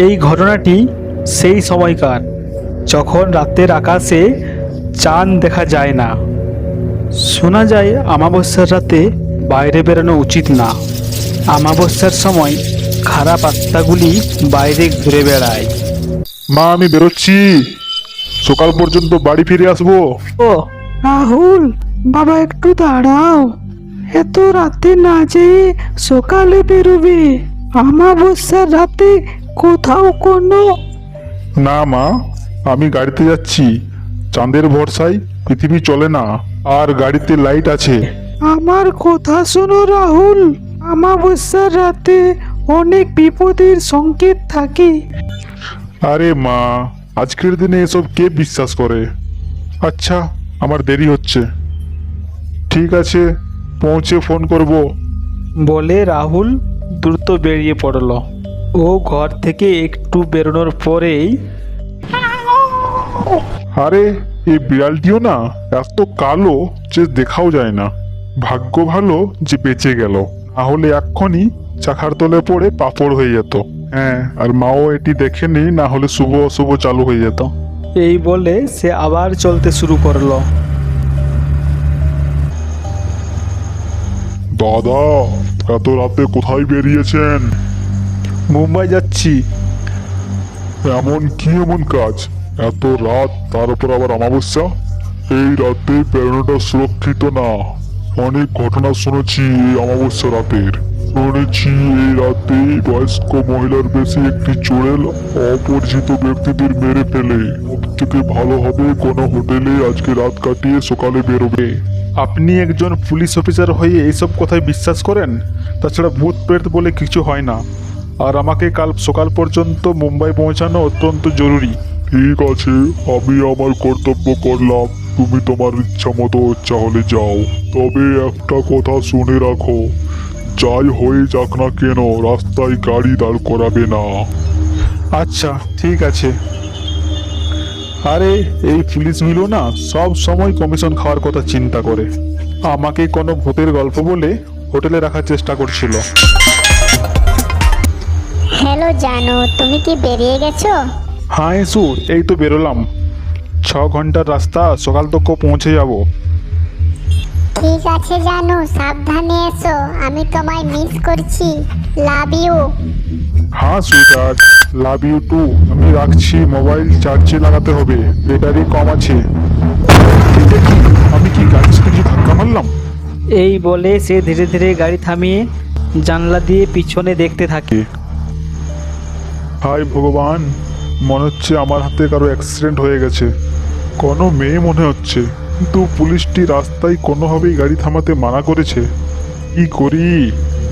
এই ঘটনাটি সেই সময়কার যখন রাতের আকাশে চাঁদ দেখা যায় না। শোনা যায় অমাবস্যার রাতে বাইরে বেরোনো উচিত না। অমাবস্যার সময় খারাপ আত্মাগুলি বাইরে ঘুরে বেড়ায়। মা, আমি বেরোচ্ছি, সকাল পর্যন্ত বাড়ি ফিরে আসবো। ও রাহুল, বাবা একটু দাঁড়াও। এত রাতে না যেয়ে সকালে বেরোবে? অমাবস্যার রাতে কোথাও কোনো... না মা, আমি গাড়িতে যাচ্ছি। চাঁদের ভরসায় পৃথিবী চলে না, আর গাড়িতে লাইট আছে। আমার কথা শোনো রাহুল, অমাবস্যার রাতে অনেক বিপদের সংকেত থাকে। আরে মা, আজকের দিনে এসব কে বিশ্বাস করে? আচ্ছা, আমার দেরি হচ্ছে। ঠিক আছে, পৌঁছে ফোন করব। বলে রাহুল দ্রুত বেরিয়ে পড়ল। ও ঘর থেকে একটু বেরোনোর পরেই... আরে, এই বিড়ালটিও না এত কালো যে দেখাও যায় না। ভাগ্য ভালো যে বেঁচে গেল, না হলে এক্ষুনি চাকার তলে পড়ে পাপড় হয়ে যেত। হ্যাঁ, আর মাও এটি দেখেনি, না হলে শুভ অশুভ চালু হয়ে যেত। এই বলে সে আবার চলতে শুরু করলো। দাদা, এত রাতে কোথায় বেরিয়েছেন? মুম্বাই যাচ্ছি। এমন কাজ? এত রাত, তার উপর আবার অমাবস্যা। এই রাতে বেরোনোটা সুরক্ষিত না। অনেক ঘটনা শুনেছি এই অমাবস্যা রাতের। শুনেছি এই রাতে বয়স্ক মহিলার বেশি একটি চোরেল অপরিচিত ব্যক্তিদের মেরে ফেলে। থেকে ভালো হবে কোনো হোটেলে আজকে রাত কাটিয়ে সকালে বেরোবে। আপনি একজন পুলিশ অফিসার হয়ে এইসব কথায় বিশ্বাস করেন? তাছাড়া ভূত প্রেত বলে কিছু হয় না। আর আমাকে কাল সকাল পর্যন্ত মুম্বাই পৌঁছানো অত্যন্ত জরুরি। ঠিক আছে, আমি আমার কর্তব্য করলাম। তুমি তোমার ইচ্ছা মতো হলে যাও। তবে একটা কথা শুনে রাখো, যাই হয়ে যাক না কেন, রাস্তায় গাড়ি দাঁড় করাবে না। আচ্ছা, ঠিক আছে। আরে, এই পুলিশগুলো না সব সময় কমিশন খাওয়ার কথা চিন্তা করে। আমাকে কোনো ভূতের গল্প বলে হোটেলে রাখার চেষ্টা করছিল। হ্যালো জানু, তুমি কি বেরিয়ে গেছো? হ্যাঁ ইসু, এই তো বেরোলাম। 6 ঘন্টার রাস্তা, সকাল তক পৌঁছে যাব। ঠিক আছে জানু, সাবধানে এসো। আমি তোমায় মিস করছি। Love you. হ্যাঁ সুইটার, লাভ ইউ টু। আমি রাখছি, মোবাইল চার্জে লাগাতে হবে, ব্যাটারি কম আছে। এটা কি, আমি কি গাড়ির সাথে কিছু ধাক্কা মারলাম? এই বলে সে ধীরে ধীরে গাড়ি থামিয়ে জানলা দিয়ে পিছনে দেখতে থাকে। হায় ভগবান, মনে হচ্ছে আমার হাতে কারো অ্যাক্সিডেন্ট হয়ে গেছে। কোনো মেয়ে মনে হচ্ছে, কিন্তু পুলিশটি রাস্তায় কোনোভাবেই গাড়ি থামাতে মানা করেছে। কি করি?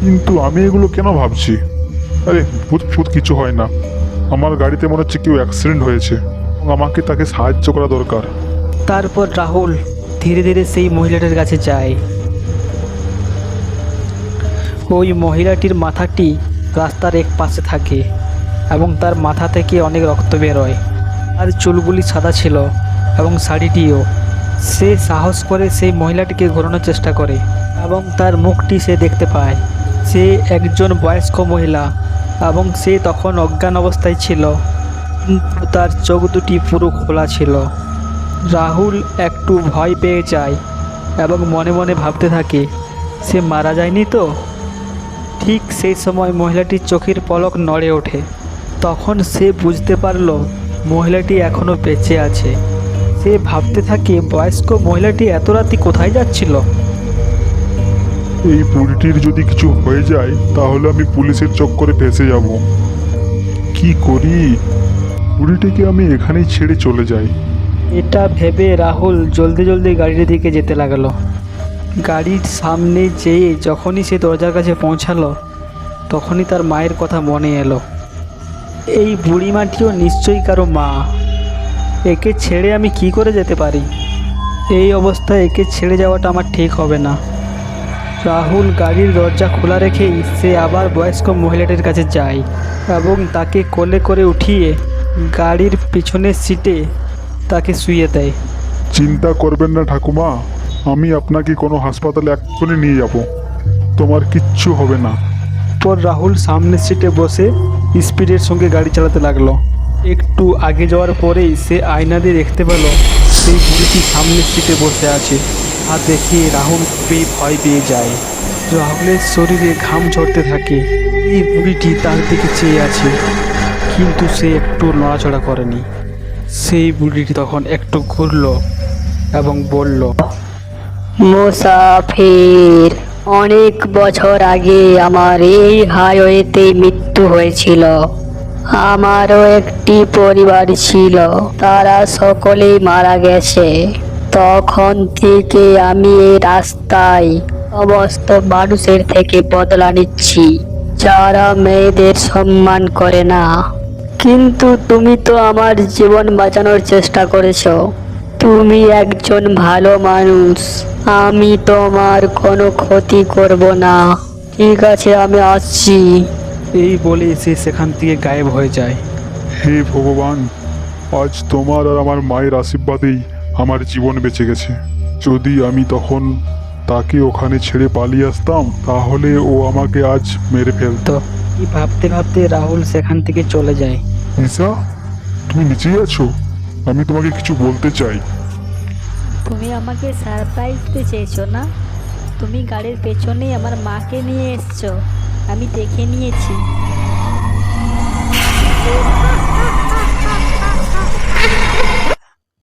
কিন্তু আমি এগুলো কেন ভাবছি? আরে ভূত ফুত কিছু হয় না। আমার গাড়িতে মনে হচ্ছে কেউ অ্যাক্সিডেন্ট হয়েছে এবং আমাকে তাকে সাহায্য করা দরকার। তারপর রাহুল ধীরে ধীরে সেই মহিলাটার কাছে যায়। ওই মহিলাটির মাথাটি রাস্তার এক পাশে থাকে এবং তার মাথা থেকে অনেক রক্ত বেরোয়। আর চুলগুলি সাদা ছিল এবং শাড়িটিও। সে সাহস করে সেই মহিলাটিকে ঘোরানোর চেষ্টা করে এবং তার মুখটি সে দেখতে পায়। সে একজন বয়স্ক মহিলা এবং সে তখন অজ্ঞান অবস্থায় ছিল, কিন্তু তার চোখ দুটি পুরো খোলা ছিল। রাহুল একটু ভয় পেয়ে যায় এবং মনে মনে ভাবতে থাকে, সে মারা যায়নি তো? ঠিক সেই সময় মহিলাটির চোখের পলক নড়ে ওঠে। তখন সে বুঝতে পারল মহিলাটি এখনও বেঁচে আছে। সে ভাবতে থাকে, বয়স্ক মহিলাটি এত রাতে কোথায় যাচ্ছিল। এই বুড়িটির যদি কিছু হয়ে যায় তাহলে আমি পুলিশের চক্করে ফেঁসে যাব। কি করি? বুড়িটিকে আমি এখানেই ছেড়ে চলে যাই। এটা ভেবে রাহুল জলদি জলদি গাড়ির দিকে যেতে লাগলো। গাড়ির সামনে যেয়ে যখনই সে দরজার কাছে পৌঁছালো, তখনই তার মায়ের কথা মনে এলো। এই বুড়িমাটিও নিশ্চয়ই কারো মা। একে ছেড়ে আমি কি করে যেতে পারি? এই অবস্থায় একে ছেড়ে যাওয়াটা আমার ঠিক হবে না। রাহুল গাড়ির দরজা খোলা রেখেই সে আবার বয়স্ক মহিলাটির কাছে যায় এবং তাকে কোলে করে উঠিয়ে গাড়ির পিছনের সিটে তাকে শুইয়ে দেয়। চিন্তা করবেন না ঠাকুমা, আমি আপনাকে কোনো হাসপাতালে এক্ষুনি নিয়ে যাব। তোমার কিচ্ছু হবে না। এরপর রাহুল সামনের সিটে বসে স্পিডের সঙ্গে গাড়ি চালাতে লাগলো। একটু আগে যাওয়ার পরেই সে আয়না দিয়ে দেখতে পেল সেই বুড়িটি সামনের সিটে বসে আছে। আর দেখে রাহুল খুবই ভয় পেয়ে যায়। রাহুলের শরীরে ঘাম ঝরতে থাকে। এই বুড়িটি তার দিকে চেয়ে আছে, কিন্তু সে একটু নড়াচড়া করেনি। সেই বুড়িটি তখন একটু ঘুরলো এবং বলল, মুসাফির, অনেক বছর আগে আমার এই হাইওয়েতে মৃত্যু হয়েছিল। আমারও একটি পরিবার ছিল, তারা সকলেই মারা গেছে। তখন থেকে আমি এই রাস্তায় সমস্ত মানুষের থেকে বদলা নিচ্ছি, যারা মেয়েদের সম্মান করে না। কিন্তু তুমি তো আমার জীবন বাঁচানোর চেষ্টা করেছো। তুমি একজন ভালো মানুষ, আমি তোমার কোনো ক্ষতি করব না। ঠিক আছে, আমি আসছি। এই বলে সে সেখান থেকে গায়েব হয়ে যায়। হে ভগবান, আজ তোমার আর আমার মায়ের আশীর্বাদেই আমার জীবন বেঁচে গেছে। যদি আমি তখন তাকে ওখানে ছেড়ে পালিয়ে আসতাম, তাহলে ও আমাকে আজ মেরে ফেলতো। তো এই ভাবতে ভাবতে রাহুল সেখান থেকে চলে যায়। নিশা, তুমি নিচেই আছো? আমি তোমাকে কিছু বলতে চাই। তুমি আমাকে সারপ্রাইজ দিতে চেয়েছো না? তুমি গাড়ির পেছনেই আমার মাকে নিয়ে এসছো, আমি দেখে নিয়েছি।